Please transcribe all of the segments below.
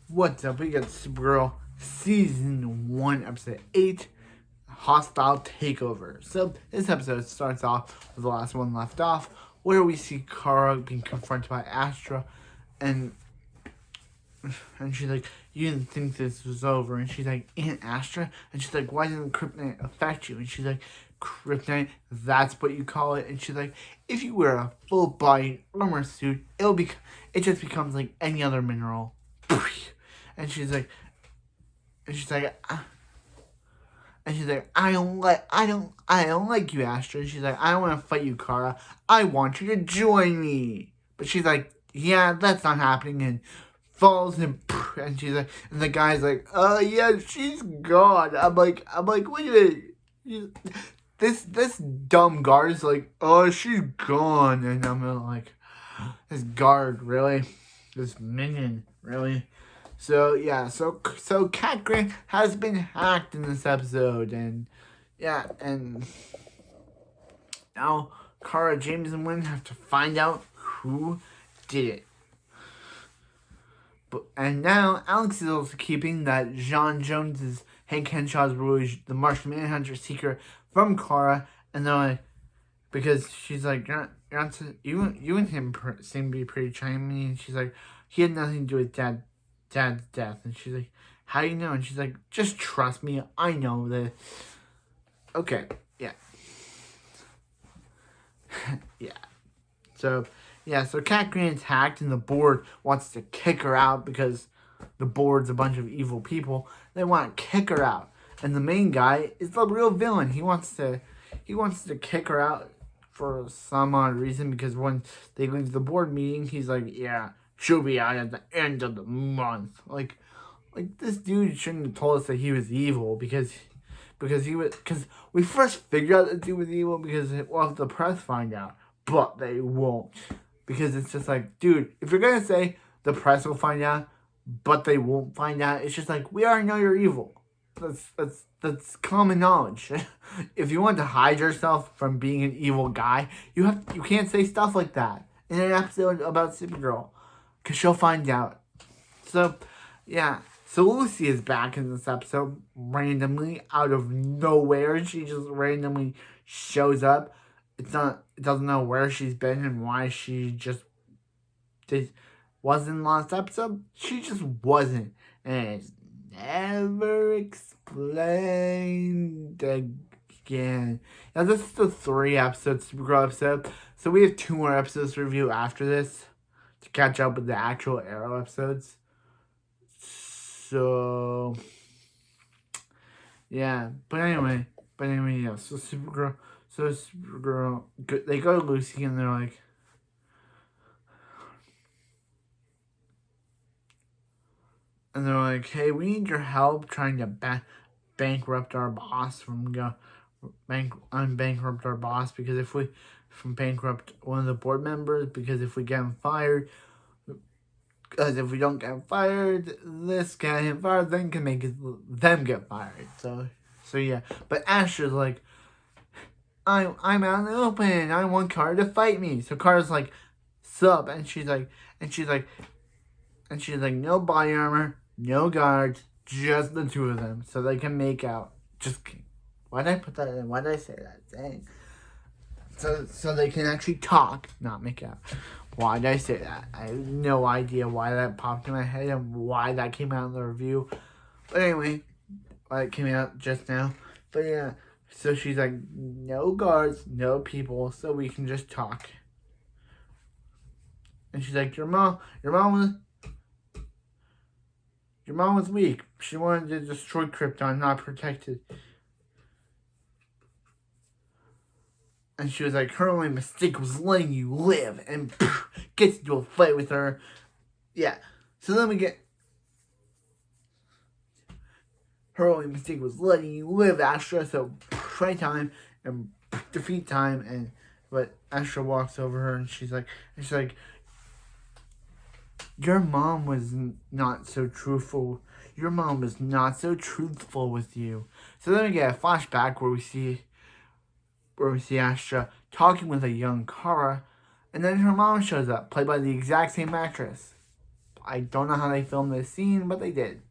What's up? We got Supergirl Season 1, Episode 8, Hostile Takeover. So, this episode starts off with the last one left off, where we see Kara being confronted by Astra, and she's like, you didn't think this was over. And she's like, Aunt Astra? And she's like, why didn't kryptonite affect you? And she's like, kryptonite, that's what you call it. And she's like, if you wear a full body armor suit, it just becomes like any other mineral. And she's like, I don't like you, Astra. And she's like, I don't want to fight you, Kara. I want you to join me. But she's like, yeah, that's not happening. And falls and she's like, and the guy's like, oh yeah, she's gone. I'm like, wait a minute. This dumb guard is like, oh, she's gone. And I'm like, this guard, really? This minion, really? So yeah, so Cat Grant has been hacked in this episode, and yeah, and now Kara, James, and Wynn have to find out who did it. And now Alex is also keeping that John Jones's Hank Henshaw's Rouge, the Martian Manhunter secret from Kara, and they're like, because she's like, you and him seem to be pretty chimey, and she's like, he had nothing to do with Dad's death. And she's like, how do you know? And she's like, just trust me, I know that. Okay, yeah. So Cat Grant's hacked, and the board wants to kick her out because the board's a bunch of evil people. They want to kick her out. And the main guy is the real villain. He wants to kick her out for some odd reason, because when they leave the board meeting, he's like, yeah, she'll be out at the end of the month. Like this dude shouldn't have told us that he was evil, because we first figured out that dude was evil because the press find out, but they won't, because it's just like, dude, if you're gonna say the press will find out, but they won't find out, it's just like, we already know you're evil. That's common knowledge. If you want to hide yourself from being an evil guy, you can't say stuff like that in an episode about Supergirl, because she'll find out. So, yeah. So Lucy is back in this episode randomly out of nowhere. She just randomly shows up. It doesn't know where she's been and why she just wasn't last episode. She just wasn't, and it's never explained again. Now this is the 3-episode Supergirl episode, so we have 2 more episodes to review after this to catch up with the actual Arrow episodes. So yeah, but anyway, yeah. So Supergirl, they go to Lucy and they're like, hey, we need your help trying to bankrupt our boss unbankrupt our boss, because if we bankrupt one of the board members, because if we get him fired. Because if we don't get fired, this guy get fired, then can make them get fired. So yeah. But Astra's like, I'm out in the open. I want Kara to fight me. So Kara's like, sup? And she's like, no body armor, no guards, just the 2 of them, so they can make out. Just kidding. Why did I put that in? Why did I say that? Dang. So they can actually talk, not make out. Why did I say that? I have no idea why that popped in my head and why that came out in the review. But anyway, why it came out just now. But yeah, so she's like, no guards, no people, so we can just talk. And she's like, your mom was weak. She wanted to destroy Krypton, not protect it. And she was like, her only mistake was letting you live, and gets into a fight with her. Yeah. So then we get, her only mistake was letting you live, Astra. So fight time and defeat time, but Astra walks over her and she's like, your mom was not so truthful. Your mom was not so truthful with you. So then we get a flashback where we see Astra talking with a young Kara, and then her mom shows up, played by the exact same actress. I don't know how they filmed this scene, but they did.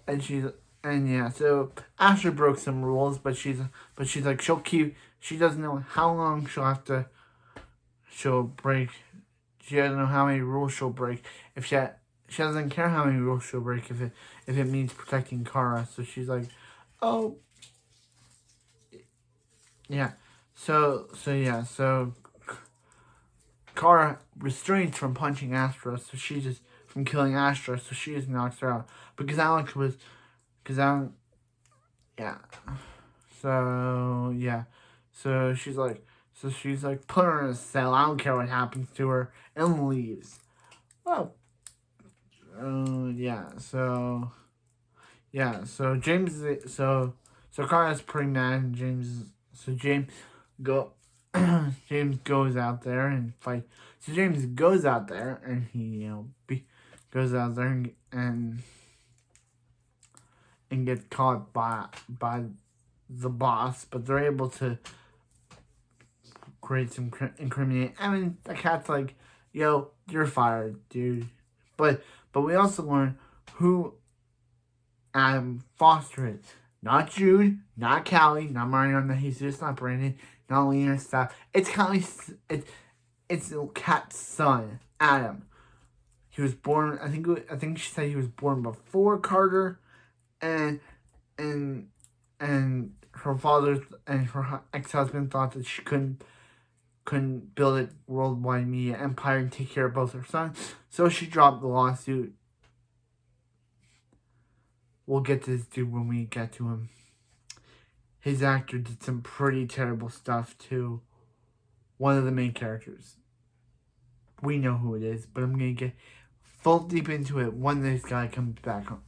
And yeah, so Astra broke some rules, but she's like she doesn't know how long she'll break. She doesn't know how many rules she'll break. If she doesn't care how many rules she'll break if it means protecting Kara. So she's like, oh yeah. So Kara restrains from punching Astra, so she just from killing Astra, so she just knocks her out. Because Alex, yeah. So yeah, so she's like, put her in a cell. I don't care what happens to her, and leaves. Oh, yeah. So so Kara's pretty mad, and go James goes out there and fight. So James goes out there and he goes out there and gets caught by the boss, but they're able to create some incriminating. I mean, the cat's like, "Yo, you're fired, dude." But we also learn who Adam Foster is. Not Jude, not Callie, not Mario, not Jesus, not Brandon, not Lena, stuff. It's Callie's. It's the cat's son, Adam. He was born. I think she said he was born before Carter, and her father and her ex-husband thought that she couldn't build a worldwide media empire and take care of both her sons, so she dropped the lawsuit. We'll get to this dude when we get to him. His actor did some pretty terrible stuff to one of the main characters. We know who it is, but I'm gonna get full deep into it when this guy comes to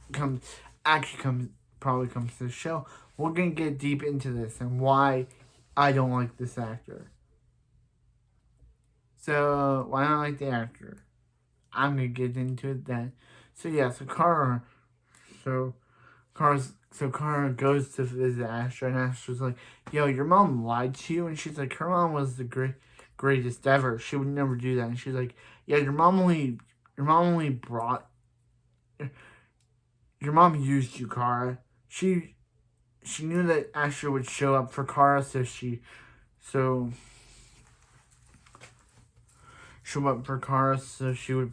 the show. We're gonna get deep into this and why I don't like this actor. So why don't I like the actor? I'm gonna get into it then. So yeah, Kara goes to visit Astra, and Astra's like, "Yo, your mom lied to you," and she's like, "Her mom was the greatest ever. She would never do that." And she's like, "Yeah, your mom used you, Kara. She knew that Astra would show up for Kara, so she would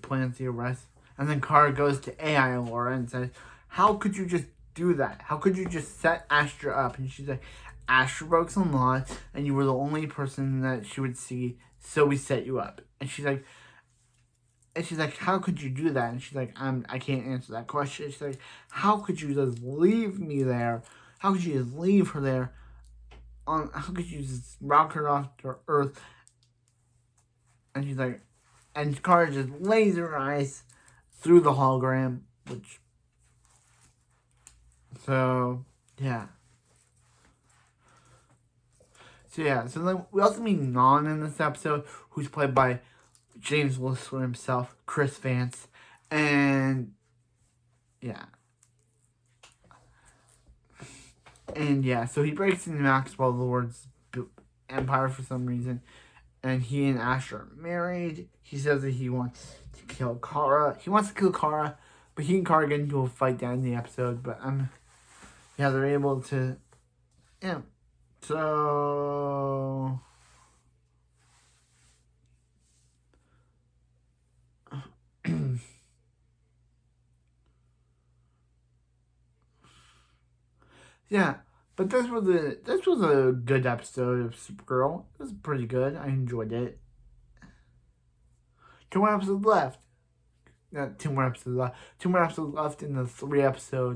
plant the arrest." And then Kara goes to AI Laura and says, "How could you just do that? How could you just set Astra up?" And she's like, "Astra broke some laws, and you were the only person that she would see, so we set you up." And she's like, "How could you do that?" And she's like, "I can't answer that question." She's like, "How could you just leave me there? How could you just leave her there? How could you just rock her off to Earth?" And she's like, and Kara just lays her eyes through the hologram, yeah. So then we also meet Non in this episode, who's played by James Whistler himself, Chris Vance, and yeah. So he breaks into Maxwell Lord's empire for some reason, and he and Astra are married. He says that he wants to kill Kara. But he and Kara get into a fight down in the episode, but they're able to, yeah. So yeah, but this was a good episode of Supergirl. It was pretty good. I enjoyed it. 2 more episodes left. Not 2 more episodes left. 2 more episodes left in the 3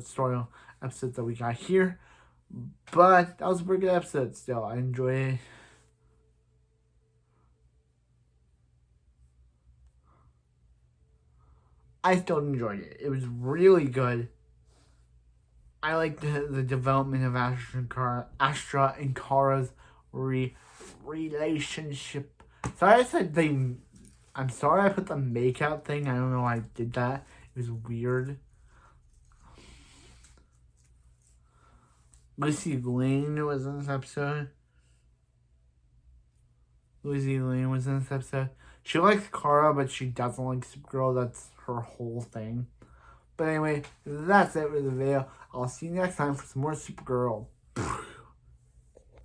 story episodes that we got here. But that was a pretty good episode still. I enjoyed it. I still enjoyed it. It was really good. I like the development of Astra and Kara's relationship. I'm sorry I put the makeout thing. I don't know why I did that. It was weird. Lucy Lane was in this episode. She likes Kara, but she doesn't like Supergirl. That's her whole thing. But anyway, that's it for the video. I'll see you next time for some more Supergirl.